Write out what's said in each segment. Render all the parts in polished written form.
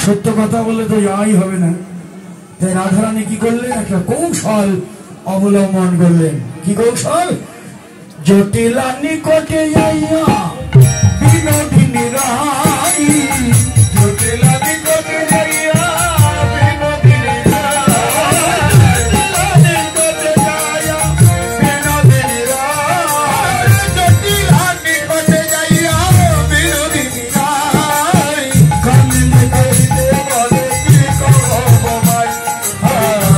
সত্য কথা বলে তো যাই হবে না। তাই রাধারানী কি করলেন, একটা কৌশল অবলম্বন করলেন। কি কৌশল? জটিলা নিকটে যাইয়া বিনোদিনী রাই, জটিলা নিকটে যাইয়া বিনোদিনী রাই, জটিলা নিকটে যাইয়া বিনোদিনী রাই, জটিলা নিকটে যাইয়া বিনোদিনী রাই, কান্দিতে কাঁদিতে বলে কি করব ভাই,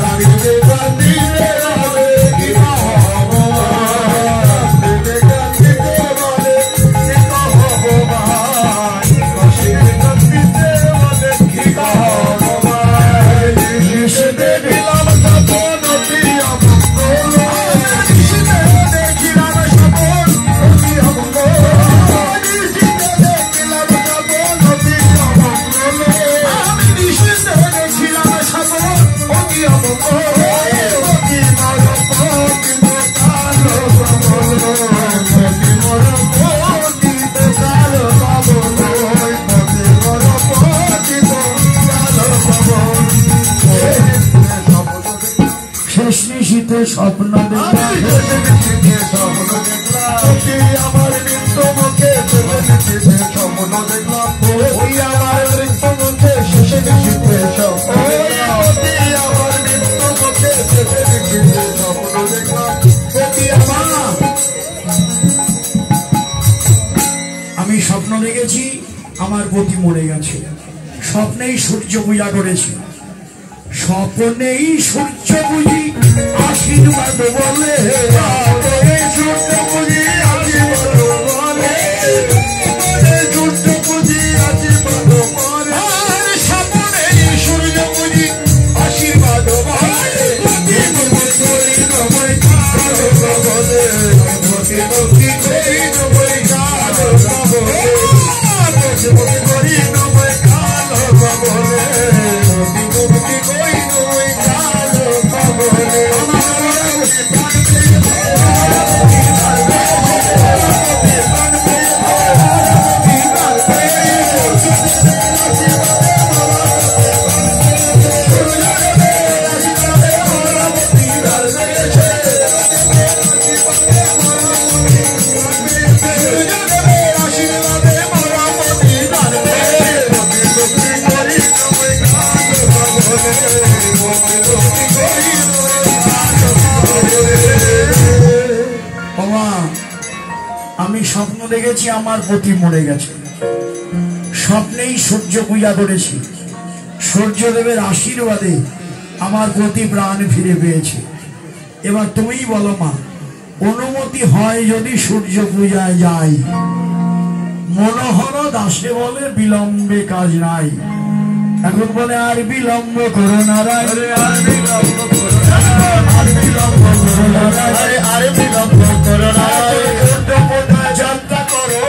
কান্দিতে কাঁদিতে বলে কি করব ভাই, কান্দিতে কাঁদিতে বলে কি করব ভাই, কাশিতে কাঁদিতে বলে কি করব ভাই, নিষেধে দিলাম সপন অতি অমঙ্গল, নিষেধে দেখিলাম সপন অতি অমঙ্গল, নিষেধে দেখিলাম সপন অতি অমঙ্গল, আমি নিষেধে দেখিলাম সপন অতি অমঙ্গল, অতি মরম কিন্তু কালো কমল, অতি মরম কিন্তু কালো কমল, অতি মরম কিন্তু কালো কমল। শেষ নিশীতে স্বপ্ন দেখলাম, আমার মৃত্যু মুখে স্বপ্ন দেখলাম, আমার মৃত্যু মুখে শেষ নিশীতে স্বপ্ন দেখলাম, আমার মৃত্যু মুখে শেষ নিশীতে স্বপ্ন দেখলাম। আমি স্বপ্ন দেখেছি আমার পতি মরে গেছে, স্বপ্নেই সূর্য পূজা করেছি, স্বপ্নেই সূর্য পুজি আশীর্বাদ বলে, সূর্য পুজি আশীর্বাদ বলে, সূর্য পুজি আশীর্বাদ বলে, স্বপ্নেই সূর্য পুজি আশীর্বাদ বলে, আমি স্বপ্ন দেখেছি আমার পতি মরে গেছে, স্বপ্নেই সূর্য পূজা করেছি, সূর্যদেবের আশীর্বাদে আমার পতি প্রাণ ফিরে পেয়েছে। এবার তুমিই বলো মা, অনুমতি হয় যদি সূর্য পূজায় যাই? মনোহর দাসে বলে বিলম্বে কাজ নাই, এখন বলে আর বিলম্ব করো না রে, আর বিলম্ব করো না, আর বিলম্ব করো না, আর বিলম্ব করো না, যাত্রা করো